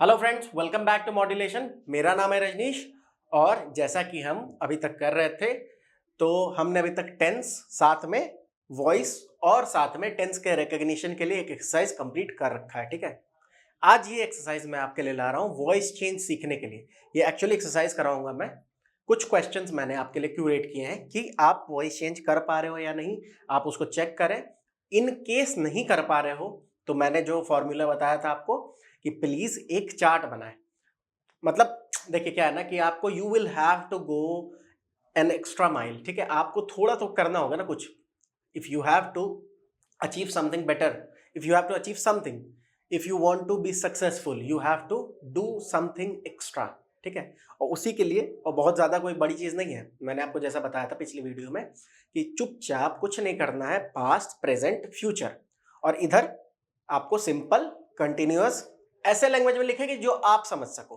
Hello friends, welcome back to modulation. मेरा नाम है रजनीश और जैसा कि हम अभी तक कर रहे थे तो हमने अभी तक टेंस साथ में वॉइस और साथ में टेंस के रिकॉग्निशन के लिए एक एक्सरसाइज कंप्लीट कर रखा है। ठीक है, आज ये एक्सरसाइज मैं आपके लिए ला रहा हूँ वॉइस चेंज सीखने के लिए। ये एक्चुअली एक्सरसाइज कराऊंगा मैं। कुछ क्वेश्चंस मैंने आपके लिए क्यूरेट किए हैं कि आप वॉइस चेंज कर पा रहे हो या नहीं, आप उसको चेक करें। इन केस नहीं कर पा रहे हो तो मैंने जो फॉर्मूला बताया था आपको कि प्लीज एक चार्ट बनाए। मतलब देखिए क्या है ना कि आपको you will have to go an extra mile. ठीक है, आपको थोड़ा तो करना होगा ना कुछ। If you have to achieve something better, if you have to achieve something, if you want to be successful, you have to do something extra. ठीक है, और उसी के लिए, और बहुत ज्यादा कोई बड़ी चीज नहीं है, मैंने आपको जैसा बताया था पिछली वीडियो में कि चुपचाप कुछ नहीं करना है, पास्ट प्रेजेंट फ्यूचर। और इधर आपको सिंपल कंटिन्यूअस ऐसे लैंग्वेज में लिखेंगे जो आप समझ सको।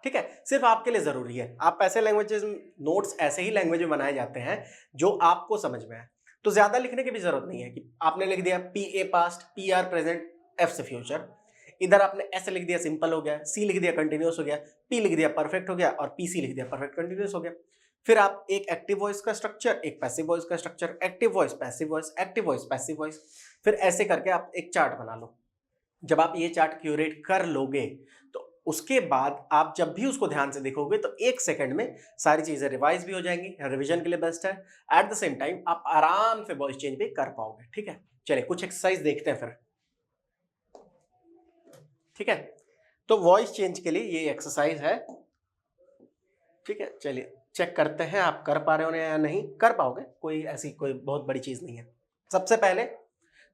ठीक है, सिर्फ आपके लिए जरूरी है। आप ऐसे लैंग्वेजेस नोट्स ऐसे ही लैंग्वेज में बनाए जाते हैं जो आपको समझ में आए। तो ज्यादा लिखने की भी जरूरत नहीं है कि आपने लिख दिया P A past, P R present, F से फ्यूचर। इधर आपने ऐसे लिख दिया सिंपल हो गया, सी लिख दिया कंटिन्यूअस हो गया, पी लिख दिया परफेक्ट हो गया और पीसी लिख दिया परफेक्ट कंटिन्यूअस हो गया। फिर आप एक एक्टिव वॉइस का स्ट्रक्चर, एक पैसिव वॉइस का structure, active voice, passive voice, active voice, passive voice, फिर ऐसे करके आप एक चार्ट बना लो। जब आप ये चार्ट क्यूरेट कर लोगे तो उसके बाद आप जब भी उसको ध्यान से देखोगे तो एक सेकंड में सारी चीजें रिवाइज भी हो जाएंगी। रिवीजन के लिए बेस्ट है। एट द सेम टाइम आप आराम से वॉइस चेंज भी कर पाओगे। ठीक है, चलिए कुछ एक्सरसाइज देखते हैं फिर। ठीक है, तो वॉइस चेंज के लिए ये एक्सरसाइज है। ठीक है, चलिए चेक करते हैं आप कर पा रहे हो या नहीं। कर पाओगे, कोई ऐसी कोई बहुत बड़ी चीज नहीं है। सबसे पहले,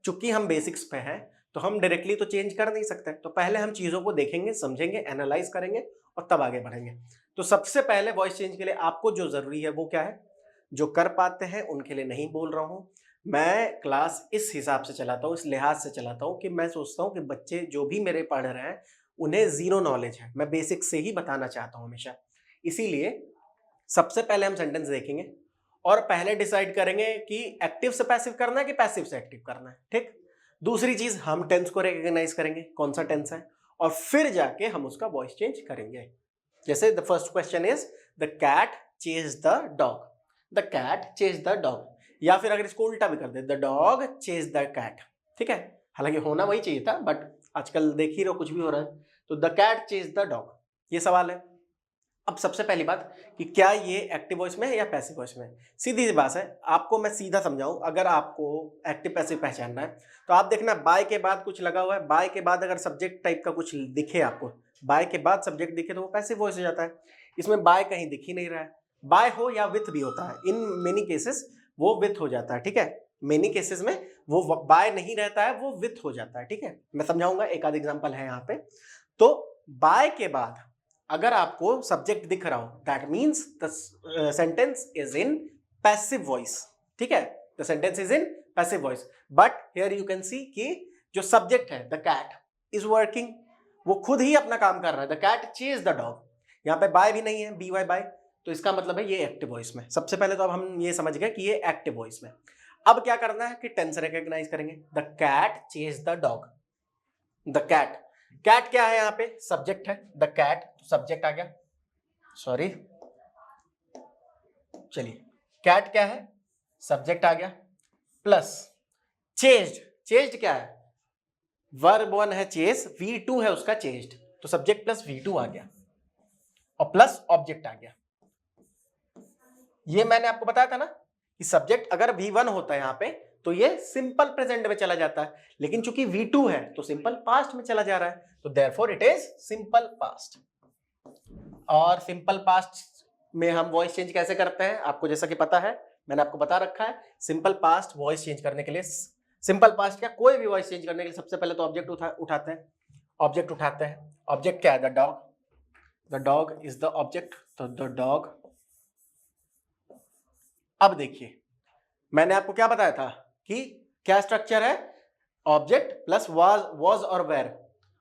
चूंकि हम बेसिक्स पे हैं तो हम डायरेक्टली तो चेंज कर नहीं सकते, तो पहले हम चीजों को देखेंगे, समझेंगे, एनालाइज करेंगे और तब आगे बढ़ेंगे। तो सबसे पहले वॉइस चेंज के लिए आपको जो जरूरी है वो क्या है? जो कर पाते हैं उनके लिए नहीं बोल रहा हूं मैं, क्लास इस हिसाब से चलाता हूं, इस लिहाज से चलाता हूं कि मैं सोचता हूं कि बच्चे जो भी मेरे पढ़ रहे हैं उन्हें जीरो नॉलेज है। मैं बेसिक से ही बताना चाहता हूं हमेशा। इसीलिए सबसे पहले हम सेंटेंस देखेंगे और पहले डिसाइड करेंगे कि एक्टिव से पैसिव करना है कि पैसिव से एक्टिव करना है। ठीक, दूसरी चीज हम टेंस को रिकॉग्नाइज करेंगे कौन सा टेंस है, और फिर जाके हम उसका वॉइस चेंज करेंगे। जैसे the first question is the cat chase the dog, the cat chase the dog. या फिर अगर इसको उल्टा भी कर दे, the dog chase the cat. ठीक है, हालांकि होना वही चाहिए था बट आजकल देख ही रहो कुछ भी हो रहा है। तो the cat chase the dog, ये सवाल है। अब सबसे पहली बात कि क्या ये एक्टिव वॉइस में है या पैसिव वॉइस में है? सीधी सी बात है, आपको मैं सीधा समझाऊं। अगर आपको एक्टिव पैसिव पहचानना है तो आप देखना बाय के बाद कुछ लगा हुआ है, बाय के बाद अगर सब्जेक्ट टाइप का कुछ दिखे आपको, बाय के बाद सब्जेक्ट दिखे तो वो पैसिव वॉइस हो जाता है। इसमें बाय कहीं दिख ही नहीं रहा है। बाय हो या विथ भी होता है, इन मेनी केसेस वो विथ हो जाता है। ठीक है, मेनी केसेस में वो बाय नहीं रहता है, वो विथ हो जाता है। ठीक है, मैं समझाऊंगा, एक आध एग्जाम्पल है यहाँ पे। तो बाय के बाद अगर आपको सब्जेक्ट दिख रहा हो that means the sentence is in passive voice. ठीक है, the sentence is in passive voice, but here you can see कि जो सब्जेक्ट है द कैट इज वर्किंग, वो खुद ही अपना काम कर रहा है। The cat chase the dog, यहाँ पे बाय भी नहीं है, बी वाई बाय, तो इसका मतलब है ये एक्टिव वॉइस में। सबसे पहले तो अब हम ये समझ गए कि ये एक्टिव वॉइस में। अब क्या करना है कि टेंस रिकॉग्नाइज करेंगे। The cat chase the dog, the cat, cat क्या है? यहाँ पे सब्जेक्ट है, द कैट, सब्जेक्ट आ गया, सॉरी, चलिए कैट क्या है? सब्जेक्ट आ गया, प्लस चेज्ड, चेज्ड क्या है? वर्ब वन है चेज, V2 है उसका चेज्ड, तो सब्जेक्ट प्लस V2 आ गया और प्लस ऑब्जेक्ट आ गया। ये मैंने आपको बताया था ना कि सब्जेक्ट अगर V1 होता है यहाँ पे तो ये सिंपल प्रेजेंट में चला जाता है, लेकिन चूंकि V2 है तो सिंपल पास्ट में चला जा रहा है, तो therefore it is simple past. और सिंपल पास्ट में हम वॉइस चेंज कैसे करते हैं आपको जैसा कि पता है, मैंने आपको बता रखा है। सिंपल पास्ट वॉइस चेंज करने के लिए, सिंपल पास्ट क्या, कोई भी वॉइस चेंज करने के लिए सबसे पहले तो ऑब्जेक्ट उठाते हैं। ऑब्जेक्ट उठाते हैं, ऑब्जेक्ट क्या है? The dog, the dog is the object, तो द डॉग। अब देखिए मैंने आपको क्या बताया था कि क्या स्ट्रक्चर है? ऑब्जेक्ट प्लस वाज और वेर,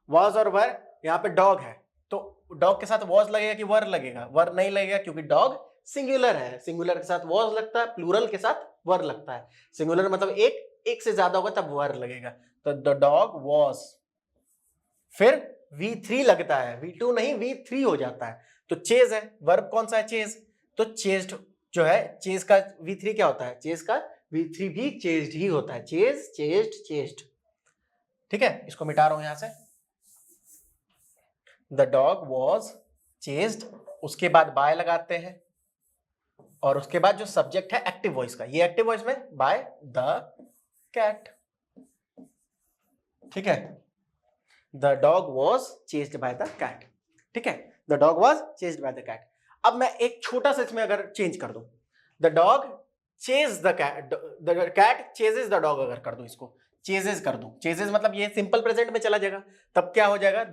वाज और वेर। यहाँ पे डॉग है तो डॉग के साथ वॉज लगेगा कि वर लगेगा? वर नहीं लगेगा क्योंकि डॉग सिंगुलर है, सिंगुलर के साथ वॉज लगता है, प्लूरल के साथ वर लगता है। सिंगुलर मतलब एक से ज्यादा होगा तब वर लगेगा, तो द डॉग वॉज। फिर V3 लगता है, V2 नहीं V3 हो जाता है। तो चेज है, वर्ब कौन सा है? चेज। तो चेज्ड जो है, चेज का V3 क्या होता है? चेज का V3 भी चेज्ड ही होता है। Chase, chased, chased. ठीक है, इसको मिटा रहा हूं यहां से। द डॉग वॉज चेज्ड, उसके बाद बाय लगाते हैं, और उसके बाद जो सब्जेक्ट है एक्टिव वॉइस का, ये एक्टिव वॉइस में बाय द कैट। ठीक है, the dog was chased by the cat. ठीक है, the dog was chased by the cat. अब मैं एक छोटा सा इसमें अगर चेंज कर दूं, the dog chase the cat, the cat chases the dog, अगर कर दूं इसको चेजेस कर दूं, चेजेस मतलब ये सिंपल प्रेजेंट में चला जाएगा, तब क्या हो जाएगा?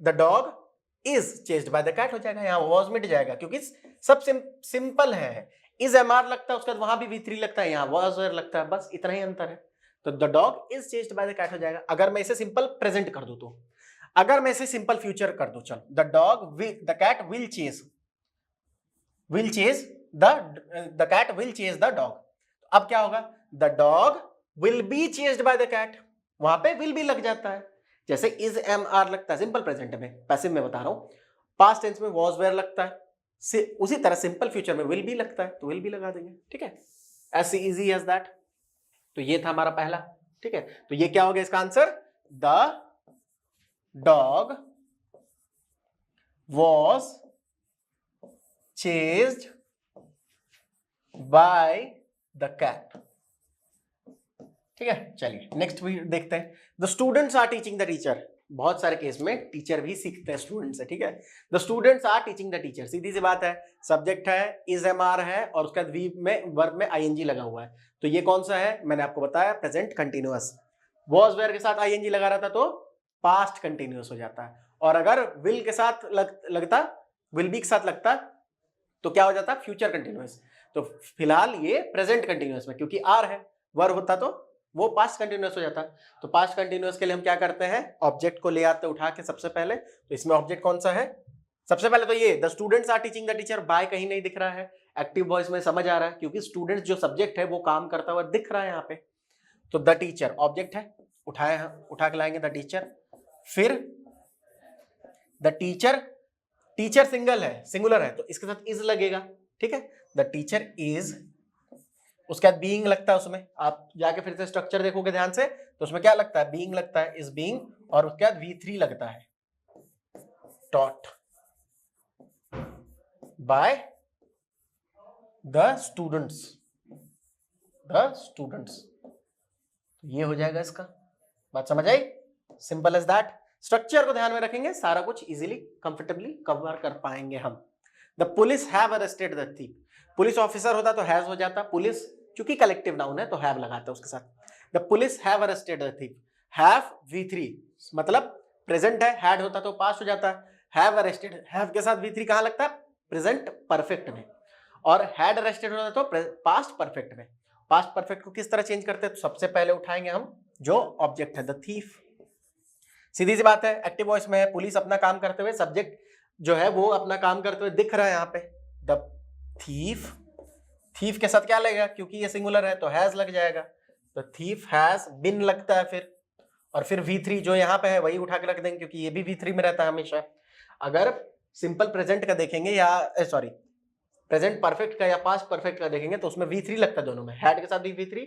The dog is chased by the cat हो जाएगा, यहां वॉज मिट जाएगा क्योंकि सब सिंपल है। इज एमआर लगता है, उसके बाद वहां भी V3 लगता है, यहां वॉज लगता है, बस इतना ही अंतर है। तो the dog is chased by the cat हो जाएगा अगर मैं इसे सिंपल प्रेजेंट कर दूं तो। अगर मैं इसे सिंपल फ्यूचर कर दूं, चलो, the cat will chase the cat will chase the dog. अब क्या होगा? The dog will be chased by the cat, वहां पे विल भी लग जाता है, जैसे इज एम आर लगता है सिंपल प्रेजेंट में, पैसिव में बता रहा हूं। पास्ट टेंस में वॉज वेयर लगता है, उसी तरह सिंपल फ्यूचर में विल भी लगता है, तो विल भी लगा देंगे। ठीक है, एज इजी एज दैट। तो ये था हमारा पहला। ठीक है, तो ये क्या हो गया इसका answer? The dog was chased by the cat. ठीक है, चलिए नेक्स्ट भी देखते हैं। The students are teaching the teacher. बहुत सारे केस में टीचर भी सीखते हैं स्टूडेंट से। ठीक है, the students are teaching the teacher, सीधी सी बात है, सब्जेक्ट है, इज एम आर है, और उसके बाद वी में वर्ब में आईएनजी लगा हुआ है। तो ये कौन सा है? मैंने आपको बताया प्रेजेंट कंटिन्यूअस। वॉज वेयर के साथ आईएनजी लगा रहता तो पास्ट कंटिन्यूअस हो जाता है, और अगर विल के साथ लगता, विल बी के साथ लगता, तो क्या हो जाता? Future continuous. तो फिलहाल ये प्रेजेंट कंटिन्यूअस में, क्योंकि आर है, वर्ब होता तो वो पास्ट कंटिन्यूअस हो जाता। तो पास्ट कंटिन्यूअस के लिए हम क्या करते हैं? ऑब्जेक्ट को ले आते उठा के सबसे पहले। तो इसमें ऑब्जेक्ट कौन सा है? सबसे पहले तो ये the students are teaching the teacher, by कहीं नहीं दिख रहा है, एक्टिव वॉइस में समझ आ रहा है, क्योंकि स्टूडेंट्स जो सब्जेक्ट है वो काम करता हुआ दिख रहा है यहाँ पे। तो द टीचर ऑब्जेक्ट है, उठा के लाएंगे द टीचर। फिर द टीचर सिंगुलर है, तो इसके साथ इज लगेगा। ठीक है, द टीचर इज, उसके बाद बीइंग लगता है उसमें, आप जाके फिर से स्ट्रक्चर देखोगे ध्यान से, तो उसमें क्या लगता है? बीइंग लगता है, इज बीइंग, और उसके बाद V3 लगता है, टॉट बाय द स्टूडेंट्स। ये हो जाएगा इसका। बात समझ आई? Simple as that. स्ट्रक्चर को ध्यान में रखेंगे, सारा कुछ इजीली कंफर्टेबली कवर कर पाएंगे हम। The police have arrested the thief, police officer होता तो हैज हो जाता, पुलिस क्योंकि कलेक्टिव नाउन है तो हैव लगाता है उसके साथ। The police have arrested the thief, have V3 मतलब प्रेजेंट है, हैड होता तो पास्ट हो जाता है, हैव अरेस्टेड, हैव के साथ V3 कहां लगता है? प्रेजेंट परफेक्ट में, और हैड अरेस्टेड होता तो पास्ट परफेक्ट में। पास्ट परफेक्ट को किस तरह चेंज करते हैं? तो सबसे पहले उठाएंगे हम जो ऑब्जेक्ट है, द थीफ। सीधी सी बात है, एक्टिव वॉइस में है, पुलिस अपना काम करते हुए, सब्जेक्ट जो है वो अपना काम करते हुए दिख रहा है यहाँ पे, द थीफ। थीफ के साथ क्या लगेगा? क्योंकि ये सिंगुलर है तो हैज लग जाएगा, तो थीफ हैज बिन लगता है फिर, और फिर V3 जो यहाँ पे है वही उठा के रख देंगे, क्योंकि ये भी V3 में रहता है हमेशा। अगर सिंपल प्रेजेंट का देखेंगे या सॉरी प्रेजेंट परफेक्ट का या पास्ट परफेक्ट का देखेंगे तो उसमें V3 लगता है दोनों में, हैड के साथ भी V3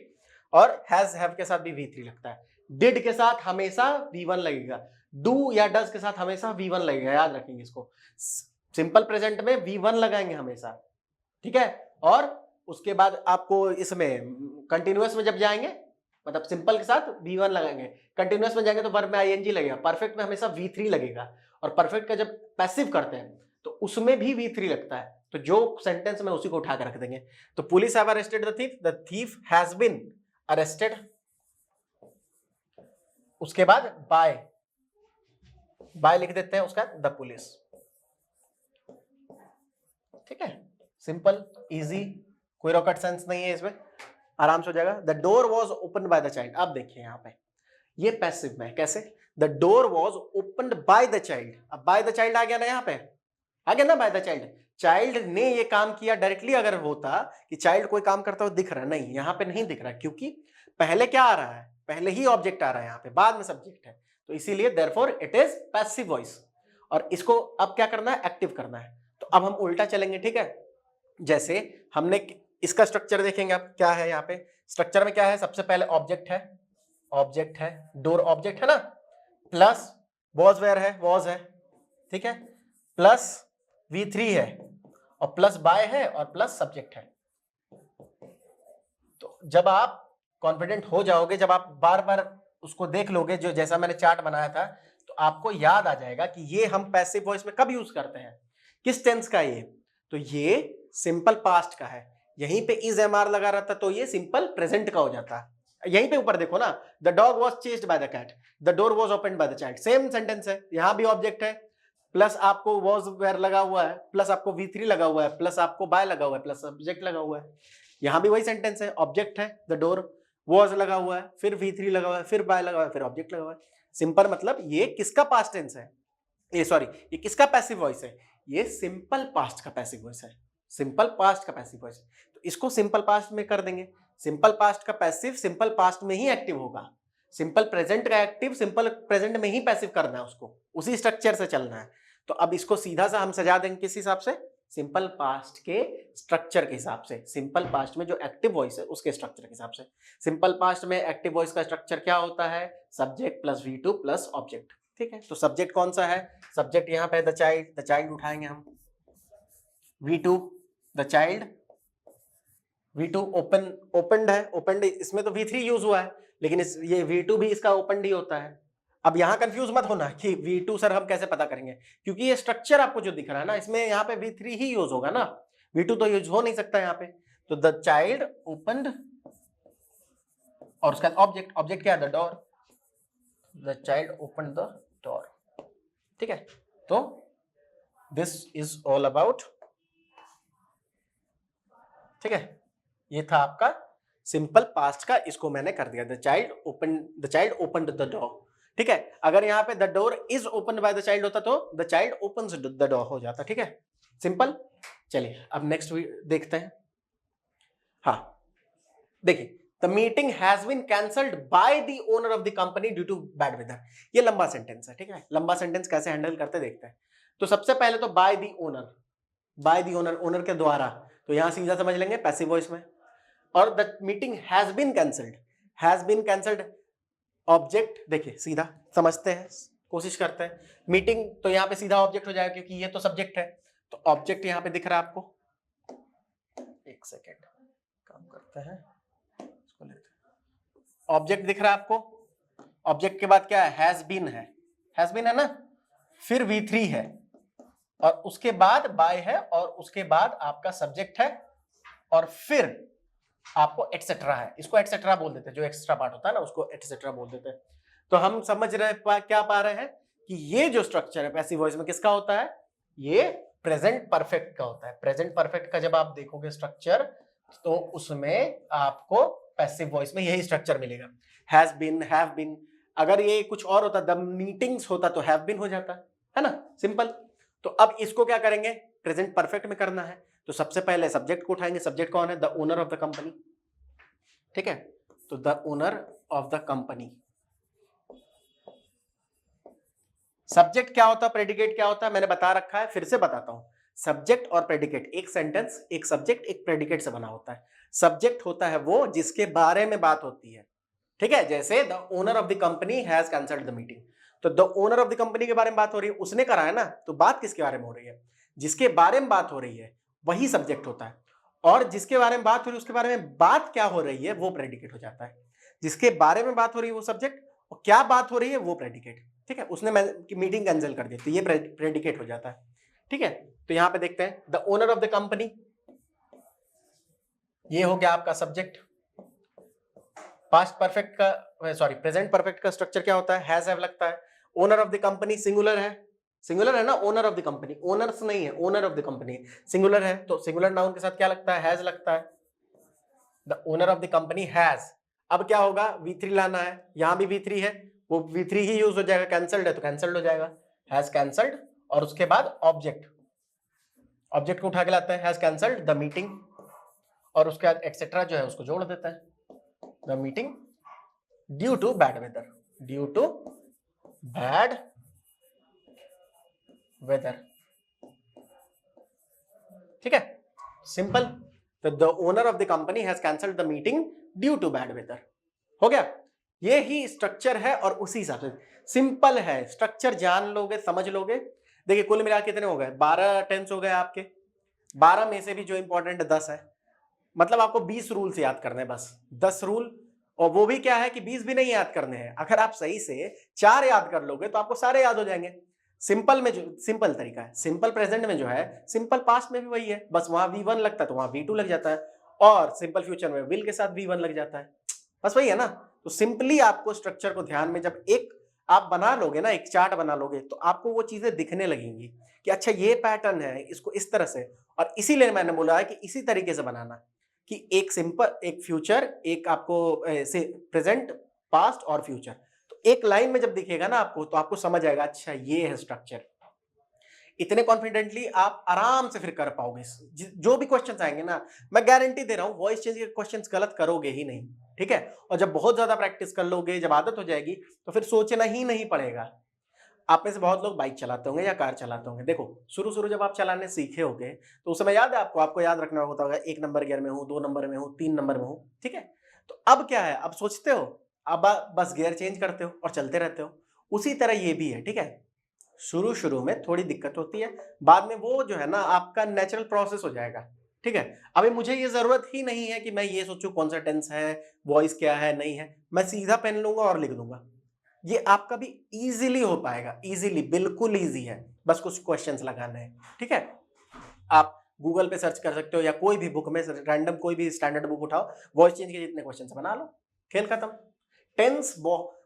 और हैज हैव के साथ भी V3 लगता है। डिड के साथ हमेशा V1 लगेगा, डू या डज के साथ हमेशा V1 लगेगा, याद रखेंगे इसको। सिंपल प्रेजेंट में V1 लगाएंगे हमेशा। ठीक है, और उसके बाद आपको इसमें कंटिन्यूअस में जब जाएंगे, मतलब सिंपल के साथ V1 लगाएंगे, कंटिन्यूअस में जाएंगे तो वर्ब में आईएनजी लगेगा, परफेक्ट में हमेशा V3 लगेगा, और परफेक्ट का जब पैसिव करते हैं तो उसमें भी V3 लगता है, तो जो सेंटेंस में उसी को उठा कर रख देंगे। तो police have arrested the thief has been arrested, उसके बाद बाय लिख देते हैं, उसका द पुलिस। ठीक है, सिंपल इजी, कोई रॉकेट साइंस नहीं है इसमें, आराम से हो जाएगा। The door was open by the child, अब देखिए यहाँ पे ये पैसिव में कैसे, the door was open by the child. अब बाय द चाइल्ड आ गया ना, यहाँ पे आ गया ना बाय द चाइल्ड, चाइल्ड ने ये काम किया। डायरेक्टली अगर होता कि चाइल्ड कोई काम करता हुआ दिख रहा है, नहीं, यहाँ पे नहीं दिख रहा, क्योंकि पहले क्या आ रहा है? पहले ही ऑब्जेक्ट आ रहा है यहाँ पे, बाद में सब्जेक्ट है, तो इसीलिए therefore it is passive voice. और इसको अब क्या करना है, एक्टिव करना है। तो अब हम उल्टा चलेंगे, ठीक है। जैसे हमने इसका स्ट्रक्चर देखेंगे, अब क्या है यहाँ पे स्ट्रक्चर में क्या है, सबसे पहले ऑब्जेक्ट है, डोर ऑब्जेक्ट है ना, प्लस वॉज वेयर है, वॉज है, ठीक है, प्लस V3 है, और प्लस बाय है, और प्लस सब्जेक्ट है। तो जब आप कॉन्फिडेंट हो जाओगे, जब आप बार बार उसको देख लोगे, जो जैसा मैंने चार्ट बनाया था, तो आपको याद आ जाएगा कि ये हम पैसिव वॉइस में कब यूज करते हैं, किस टेंस का ये, तो ये सिंपल पास्ट का है। यहीं पे इज एमआर लगा रहता तो ये सिंपल प्रेजेंट का हो जाता है। यहीं पे ऊपर देखो ना, the dog was chased by the cat, the door was opened by the child, same sentence है। यहां भी ऑब्जेक्ट है, प्लस आपको वॉज वेयर लगा हुआ है, प्लस आपको V3 लगा हुआ है, प्लस आपको बाय लगा हुआ है, प्लस सब्जेक्ट लगा हुआ है। यहां भी वही सेंटेंस है, ऑब्जेक्ट है द डोर, वॉज लगा हुआ है, फिर V3 लगा हुआ है, फिर बाय लगा हुआ है, फिर ऑब्जेक्ट लगा हुआ है। सिंपल मतलब ये किसका पास्ट टेंस है, ये सॉरी ये किसका पैसिव वॉइस है, ये सिंपल पास्ट का पैसिव वॉइस है, सिंपल पास्ट का पैसिव वॉइस। तो इसको सिंपल पास्ट में कर देंगे। सिंपल पास्ट का पैसिव सिंपल पास्ट में ही एक्टिव होगा, सिंपल प्रेजेंट का एक्टिव सिंपल प्रेजेंट में ही पैसिव करना है उसको, उसी स्ट्रक्चर से चलना है। तो अब इसको सीधा सा हम सजा देंगे किस हिसाब से, सिंपल पास्ट के स्ट्रक्चर के हिसाब से, सिंपल पास्ट में जो एक्टिव वॉइस है उसके स्ट्रक्चर के हिसाब से। सिंपल पास्ट में एक्टिव वॉइस का स्ट्रक्चर क्या होता है, subject plus V2 plus object, ठीक है। तो सब्जेक्ट कौन सा है, सब्जेक्ट यहाँ पे द चाइल्ड उठाएंगे हम, V2 the child, V2 opened है, ओपनड इसमें तो V3 यूज हुआ है, लेकिन ये V2 भी इसका ओपनड ही होता है। अब यहां कंफ्यूज मत होना कि V2 सर हम कैसे पता करेंगे, क्योंकि ये स्ट्रक्चर आपको जो दिख रहा है ना, इसमें यहाँ पे V3 ही यूज होगा ना, V2 तो यूज हो नहीं सकता यहाँ पे। तो द चाइल्ड ओपनड, और उसका ऑब्जेक्ट क्या है, the door, the child opened the door, ठीक है। तो दिस इज ऑल अबाउट, ठीक है, ये था आपका सिंपल पास्ट का, इसको मैंने कर दिया, the child opened the door, ठीक है। अगर यहाँ पे the door is open by the child होता तो the child opens the door हो जाता, ठीक है, सिंपल। चलिए अब नेक्स्ट देखते हैं। हाँ देखिए, the meeting has been cancelled by the owner of the company due to bad weather. ये लंबा सेंटेंस है, ठीक है, लंबा सेंटेंस कैसे हैंडल करते देखते हैं। तो सबसे पहले तो बाय द ओनर, ओनर के द्वारा, तो यहां सीधा समझ लेंगे पैसिव वॉइस में। और the meeting has been cancelled, object देखिए सीधा समझते हैं, कोशिश करते हैं। मीटिंग तो यहाँ पे सीधा ऑब्जेक्ट हो जाएगा क्योंकि ये तो सब्जेक्ट है, तो ऑब्जेक्ट यहाँ पे दिख रहा है आपको, एक सेकेंड काम करते हैं, इसको लेते हैं। ऑब्जेक्ट दिख रहा है आपको, ऑब्जेक्ट के बाद क्या है, हैज बीन है ना, फिर V3 है, और उसके बाद बाय है, और उसके बाद आपका सब्जेक्ट है, और फिर आपको एटसेट्रा है। इसको एटसेट्रा बोल देते हैं, जो एक्स्ट्रा पार्ट होता है ना उसको एटसेट्रा बोल देते हैं। तो हम समझ रहे क्या पा रहे हैं कि ये जो स्ट्रक्चर है पैसिव वॉइस में किसका होता है, ये प्रेजेंट परफेक्ट का होता है। प्रेजेंट परफेक्ट का जब आप देखोगे स्ट्रक्चर, तो उसमें आपको पैसिव वॉइस में यही स्ट्रक्चर मिलेगा, हैज बीन, हैव बीन। अगर ये कुछ और होता, द मीटिंग्स होता, तो हैव बीन हो जाता है ना, सिंपल। तो अब इसको क्या करेंगे, प्रेजेंट परफेक्ट में करना है। तो सबसे पहले सब्जेक्ट को उठाएंगे, सब्जेक्ट कौन है, the owner of the company, ठीक है। तो the owner of the company, subject क्या होता है, प्रेडिकेट क्या होता है, मैंने बता रखा है, फिर से बताता हूं। सब्जेक्ट और प्रेडिकेट, एक सेंटेंस एक सब्जेक्ट एक प्रेडिकेट से बना होता है। सब्जेक्ट होता है वो जिसके बारे में बात होती है, ठीक है। जैसे the owner of the company has cancelled the meeting, तो the owner of the company के बारे में बात हो रही है, उसने करा है ना, तो बात किसके बारे में हो रही है, जिसके बारे में बात हो रही है वही सब्जेक्ट होता है। और जिसके बारे में बात हो रही है उसके बारे में बात क्या हो रही है वो प्रेडिकेट हो जाता है। जिसके बारे में बात हो रही है वो सब्जेक्ट, और क्या बात हो रही है वो प्रेडिकेट, ठीक है। उसने मीटिंग कैंसिल कर दी तो ये प्रेडिकेट हो जाता है, ठीक है। तो यहां पे देखते हैं, the owner of the company, ये हो गया आपका सब्जेक्ट। पास्ट परफेक्ट का सॉरी प्रेजेंट परफेक्ट का स्ट्रक्चर क्या होता है, हैज हैव लगता है। Owner of the company singular है ना, owner of the company, owners नहीं है, owner of the company singular है, तो सिंगुलर नाउन के साथ क्या लगता है, हैज लगता है। The owner of the company has, अब क्या होगा, V3 लाना है, यहां भी V3 है, वो V3 ही यूज हो जाएगा, कैंसल्ड है तो कैंसल्ड हो जाएगा, हैज कैंसल्ड। और उसके बाद ऑब्जेक्ट को उठा के लाते हैं, हैज कैंसल्ड द मीटिंग, और उसके बाद एक्सेट्रा जो है उसको जोड़ देता है, the meeting due to bad weather, bad weather, ठीक है, सिंपल। तो the owner of the company has cancelled the meeting due to bad weather, हो गया। ये ही स्ट्रक्चर है और उसी हिसाब से सिंपल है, स्ट्रक्चर जान लोगे समझ लोगे। देखिए कुल मिला कितने हो गए, 12 टेंस हो गए आपके, 12 में से भी जो इंपॉर्टेंट 10 है, मतलब आपको 20 रूल से याद करने हैं बस, 10 रूल। और वो भी क्या है कि 20 भी नहीं याद करने हैं, अगर आप सही से 4 याद कर लोगे तो आपको सारे याद हो जाएंगे। सिंपल में जो सिंपल तरीका है, सिंपल प्रेजेंट में जो है, सिंपल पास्ट में भी वही है, बस वहां V1 लगता है तो वहां V2 लग जाता है, और सिंपल फ्यूचर में विल के साथ V1 लग जाता है, बस वही है ना। तो सिंपली आपको स्ट्रक्चर को ध्यान में जब एक आप बना लोगे ना, एक चार्ट बना लोगे, तो आपको वो चीजें दिखने लगेंगी कि अच्छा ये पैटर्न है, इसको इस तरह से। और इसीलिए मैंने बोला है कि इसी तरीके से बनाना, कि एक सिंपल, एक फ्यूचर, एक आपको से प्रेजेंट, पास्ट और फ्यूचर, तो एक लाइन में जब दिखेगा ना आपको, तो आपको समझ आएगा अच्छा ये है स्ट्रक्चर। इतने कॉन्फिडेंटली आप आराम से फिर कर पाओगे जो भी क्वेश्चंस आएंगे ना, मैं गारंटी दे रहा हूं वॉइस चेंज के क्वेश्चंस गलत करोगे ही नहीं, ठीक है। और जब बहुत ज्यादा प्रैक्टिस कर लोगे, जब आदत हो जाएगी, तो फिर सोचना ही नहीं पड़ेगा। आप में से बहुत लोग बाइक चलाते होंगे या कार चलाते होंगे, देखो शुरू शुरू जब आप चलाने सीखे होगे, तो उस समय याद है आपको याद रखना होता होगा 1 नंबर गियर में हूँ, 2 नंबर में हूँ, 3 नंबर में हूँ, ठीक है। तो अब क्या है, अब सोचते हो, अब बस गियर चेंज करते हो और चलते रहते हो। उसी तरह ये भी है, ठीक है। शुरू शुरू में थोड़ी दिक्कत होती है, बाद में वो जो है ना आपका नेचुरल प्रोसेस हो जाएगा, ठीक है। अभी मुझे ये जरूरत ही नहीं है कि मैं ये सोचूं कौन सा टेंस है, वॉइस क्या है, नहीं है, मैं सीधा पेन लूंगा और लिख दूंगा। ये आपका भी इजीली हो पाएगा, इजीली, बिल्कुल इजी है, बस कुछ क्वेश्चंस लगाने हैं, ठीक है। आप गूगल पे सर्च कर सकते हो या कोई भी बुक में रैंडम कोई भी स्टैंडर्ड बुक उठाओ, वॉइस चेंज के जितने क्वेश्चंस बना लो, खेल खत्म। टेंस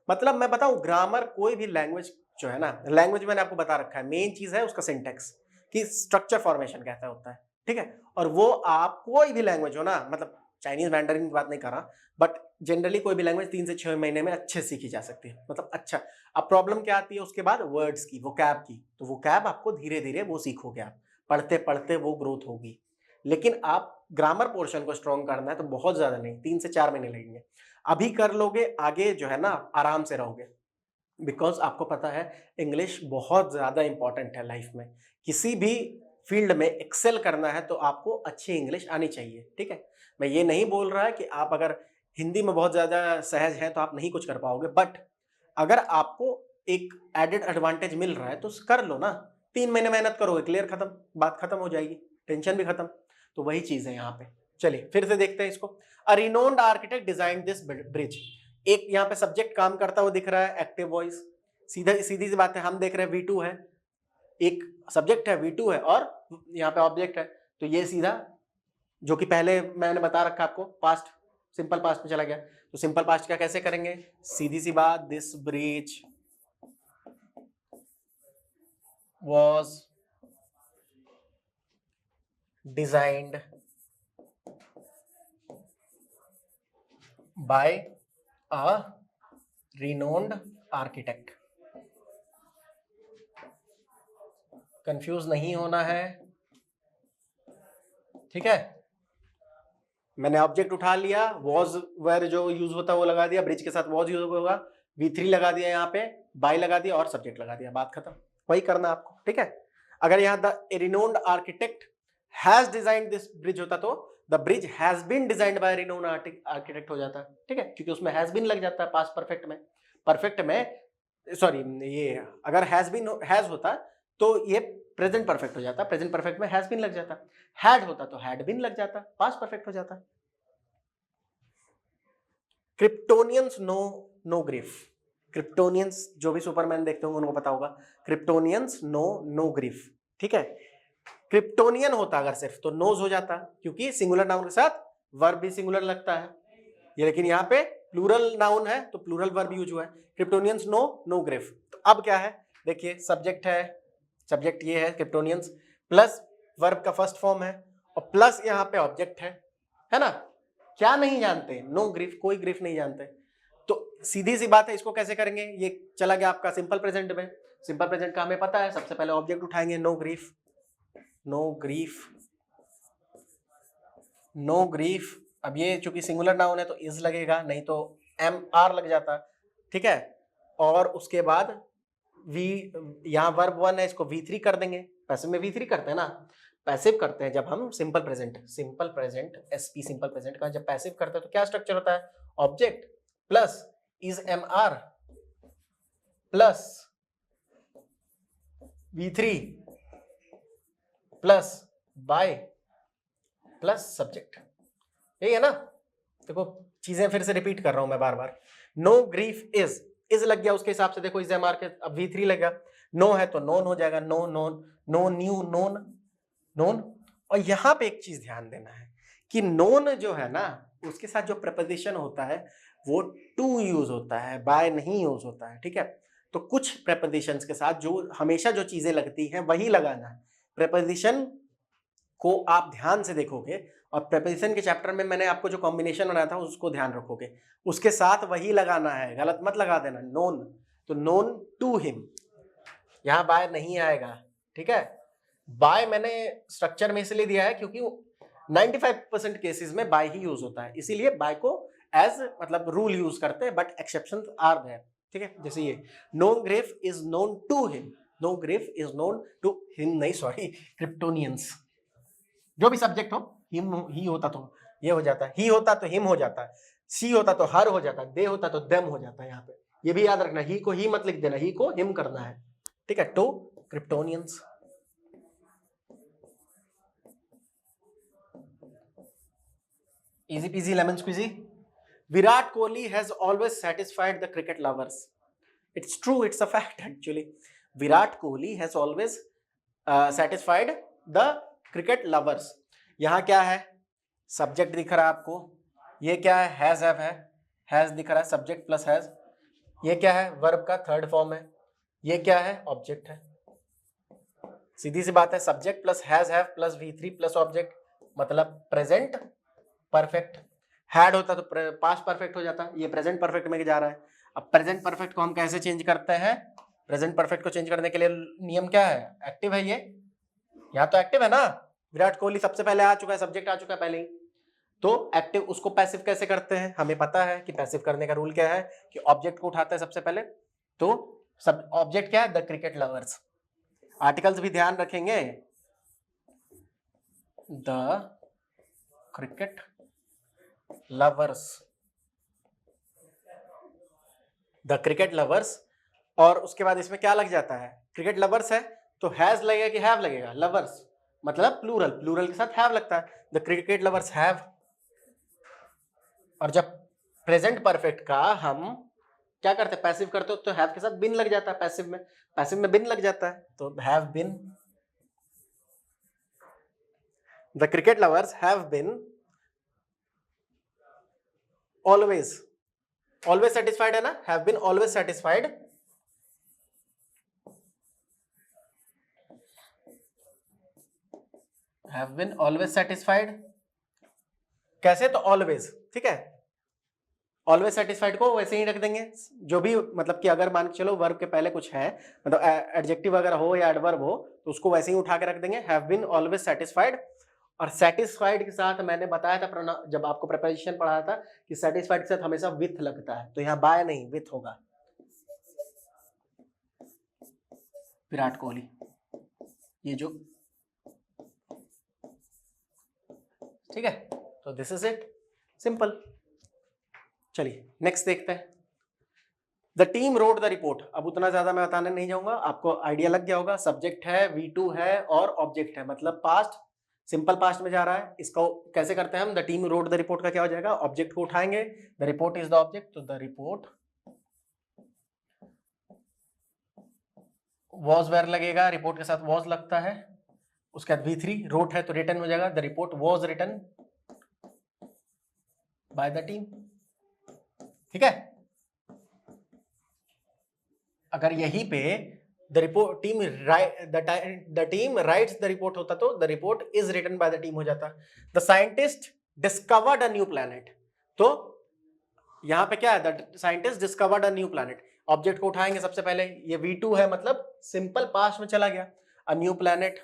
मतलब मैं बताऊं, ग्रामर कोई भी लैंग्वेज जो है ना, लैंग्वेज मैंने आपको बता रखा है, मेन चीज है उसका सिंटेक्स, कि स्ट्रक्चर फॉर्मेशन कैसा होता है, ठीक है। और वो आप कोई भी लैंग्वेज हो ना, मतलब चाइनीज मैंडरिन की बात नहीं कर रहा, बट जनरली कोई भी लैंग्वेज 3 से 6 महीने में अच्छे सीखी जा सकती है, मतलब अच्छा। अब प्रॉब्लम क्या आती है उसके बाद, वर्ड्स की, वोकैब की, तो वोकैब आपको धीरे धीरे वो सीखोगे आप, पढ़ते पढ़ते वो ग्रोथ होगी। लेकिन आप ग्रामर पोर्शन को स्ट्रॉन्ग करना है तो बहुत ज्यादा नहीं, 3 से 4 महीने लगेंगे, अभी कर लोगे, आगे जो है ना आराम से रहोगे। बिकॉज आपको पता है इंग्लिश बहुत ज्यादा इंपॉर्टेंट है लाइफ में, किसी भी फील्ड में एक्सेल करना है तो आपको अच्छी इंग्लिश आनी चाहिए, ठीक है। मैं ये नहीं बोल रहा है कि आप अगर हिंदी में बहुत ज्यादा सहज हैं तो आप नहीं कुछ कर पाओगे, बट अगर आपको एक एडेड एडवांटेज मिल रहा है तो कर लो ना, 3 महीने मेहनत करोगे, क्लियर, खत्म, बात खत्म हो जाएगी, टेंशन भी खत्म। तो वही चीज है यहाँ पे। चलिए फिर से देखते हैं इसको। A renowned architect design this bridge, एक यहाँ पे सब्जेक्ट काम करता हुआ दिख रहा है, एक्टिव वॉइस, सीधा सीधी सी बात है, हम देख रहे हैं V2 है, एक सब्जेक्ट है V2 है, और यहाँ पे ऑब्जेक्ट है, तो ये सीधा जो कि पहले मैंने बता रखा आपको, पास्ट, सिंपल पास्ट में चला गया। तो सिंपल पास्ट का कैसे करेंगे, सीधी सी बात, this bridge was designed by a renowned architect। Confuse नहीं होना है, ठीक है। मैंने ऑब्जेक्ट उठा लिया, वॉज वेयर जो यूज होता है वो लगा दिया, ब्रिज के साथ वॉज यूज होगा, V3 लगा दिया, यहाँ पे बाय लगा दिया और सब्जेक्ट लगा दिया, बात खत्म। वही करना आपको, ठीक है। अगर यहाँ the renowned architect has designed this bridge होता तो the bridge has been designed by renowned architect हो जाता, ठीक है, क्योंकि उसमें हैज बीन लग जाता है पास्ट परफेक्ट में। परफेक्ट में सॉरी, ये अगर हैज बीन हैज होता तो ये प्रेजेंट परफेक्ट हो जाता, प्रेजेंट परफेक्ट में हैज बीन लग जाता, हैड होता तो हैड बीन लग जाता, पास्ट परफेक्ट हो जाता। क्रिप्टोनियंस नो ग्रीफ, क्रिप्टोनियंस जो भी सुपरमैन देखते होंगे उनको पता होगा, क्रिप्टोनियंस नो ग्रीफ, ठीक है। क्रिप्टोनियन होता अगर सिर्फ तो नोज हो जाता, क्योंकि सिंगुलर नाउन के साथ वर्ब भी सिंगुलर लगता है ये, लेकिन यहाँ पे प्लूरल नाउन है तो प्लूरल वर्ब यूज हुआ है, क्रिप्टोनियंस नो ग्रीफ। तो अब क्या है, देखिए सब्जेक्ट है, सब्जेक्ट ये है क्रिप्टोनियंस, प्लस वर्ब का फर्स्ट फॉर्म है, और प्लस यहाँ पे ऑब्जेक्ट है ना। क्या नहीं जानते, नो ग्रीफ, कोई ग्रीफ नहीं जानते। तो सीधी सी बात है, इसको कैसे करेंगे, ये चला गया आपका सिंपल प्रेजेंट में, सिंपल प्रेजेंट का हमें पता है, सबसे पहले ऑब्जेक्ट उठाएंगे, no grief, no grief, no grief. अब ये चूंकि सिंगुलर नाउन है तो इज लगेगा, नहीं तो MR लग जाता, ठीक है। और उसके बाद वी, यहाँ वर्ब 1 है, इसको V3 कर देंगे। पैसिव में V3 करते हैं ना, पैसिव करते हैं जब हम simple present SP simple present का जब पैसिव करते हैं तो क्या स्ट्रक्चर होता है, object plus is MR plus V3 plus by plus subject, यही है ना। देखो चीजें फिर से रिपीट कर रहा हूं मैं बार बार। नो ग्रीफ इज लग गया, उसके हिसाब से देखो इज MR के, अब V3 लग गया, नो है तो नोन हो जाएगा, know known, know knew known known. और यहां पे एक चीज ध्यान देना है कि नोन जो है ना, उसके साथ जो प्रपोजिशन होता है वो टू यूज होता है, बाय नहीं यूज होता है, ठीक है। तो कुछ प्रपोजिशंस के साथ जो हमेशा जो चीजें लगती हैं वही लगाना है। प्रपोजिशन को आप ध्यान से देखोगे और प्रपोजिशन के चैप्टर में मैंने आपको जो कॉम्बिनेशन बनाया था उसको ध्यान रखोगे, उसके साथ वही लगाना है, गलत मत लगा देना। नोन तो नोन टू हिम, यहां बाय नहीं आएगा, ठीक है। बाय मैंने स्ट्रक्चर में इसलिए दिया है क्योंकि 95% केसेस में बाय ही यूज होता है, इसीलिए बाय को एज मतलब रूल यूज करते हैं, बट एक्सेप्शंस आर देयर, ठीक है। जैसे ये no grief is known to him, no grief is known to him नहीं, सॉरी, क्रिप्टोनियंस। जो भी सब्जेक्ट हो, हिम ही होता तो ये हो जाता है, ही होता तो हिम हो जाता है, सी होता तो हर हो जाता है, दे होता तो देम हो जाता है। यहाँ पे ये भी याद रखना, ही को ही मत लिख देना, ही को हिम करना है, ठीक है। To Kryptonians. Easy peasy lemon squeezy. Virat Kohli has always satisfied the cricket lovers. It's true, it's a fact actually. Virat Kohli has always satisfied the cricket lovers. यहाँ क्या है, सब्जेक्ट दिख रहा है आपको, ये क्या है, हैज हैव है, हैज दिख रहा है, सब्जेक्ट प्लस हैज। ये क्या है, वर्ब का थर्ड फॉर्म है। ये क्या है, ऑब्जेक्ट है। सीधी सी बात है, subject plus has have plus V3 plus object मतलब प्रेजेंट परफेक्ट। हैड होता तो पास्ट परफेक्ट हो जाता, ये प्रेजेंट परफेक्ट में जा रहा है। अब प्रेजेंट परफेक्ट को हम कैसे चेंज करते हैं, प्रेजेंट परफेक्ट को चेंज करने के लिए नियम क्या है, एक्टिव है, ये यहाँ तो एक्टिव है ना, विराट कोहली सबसे पहले आ चुका है, सब्जेक्ट आ चुका है पहले ही, तो एक्टिव उसको पैसिव कैसे करते हैं, हमें पता है कि पैसिव करने का रूल क्या है कि ऑब्जेक्ट को उठाते हैं सबसे पहले। तो सब ऑब्जेक्ट क्या है, द क्रिकेट लवर्स। आर्टिकल्स भी ध्यान रखेंगे, the cricket lovers, the cricket lovers. और उसके बाद इसमें क्या लग जाता है, क्रिकेट लवर्स है तो हैज लगेगा कि हैव लगेगा, लवर्स मतलब प्लूरल, प्लूरल के साथ हैव लगता है, द क्रिकेट लवर्स हैव। और जब प्रेजेंट परफेक्ट का हम क्या करते हैं, पैसिव करते हो तो हैव के साथ बिन लग जाता है, पैसिव में बिन लग जाता है, तो have been, the cricket lovers have been always, always satisfied है ना, have been always satisfied, have been always satisfied कैसे, तो ऑलवेज, ठीक है। ऑलवेज सेटिस्फाइड को वैसे ही रख देंगे, जो भी मतलब कि अगर मान के चलो वर्ब के पहले कुछ है, मतलब एडजेक्टिव वगैरह हो या एडवर्ब हो तो उसको वैसे ही उठा के रख देंगे, हैव बीन ऑलवेज सेटिस्फाइड। और सेटिस्फाइड के साथ मैंने बताया था जब आपको प्रिपरेशन पढ़ाया था कि सेटिस्फाइड के साथ हमेशा विथ लगता है, तो यहाँ बाय नहीं विथ होगा, विराट कोहली, ये जो, ठीक है। तो दिस इज इट, सिंपल। चलिए नेक्स्ट देखते हैं, the team road the report. अब उतना ज्यादा मैं बताने नहीं जाऊंगा, आपको आइडिया लग गया होगा, सब्जेक्ट है, V2 है और ऑब्जेक्ट है, मतलब पास्ट, सिंपल पास्ट में जा रहा है। इसको कैसे करते हैं हम, the team road the report का क्या हो जाएगा, ऑब्जेक्ट को उठाएंगे, the report is the object, तो द रिपोर्ट वॉज वेयर लगेगा, रिपोर्ट के साथ वॉज लगता है, उसके बाद V3 रोट है तो रिटन हो जाएगा, the report was written by the team, ठीक है। अगर यहीं पे the report team the team writes the report होता तो the report is written by the team हो जाता। The scientist discovered a new planet, तो यहां पे क्या है, the scientist discovered a new planet, object को उठाएंगे सबसे पहले, ये V2 है मतलब सिंपल पास्ट में चला गया, अ न्यू प्लैनेट,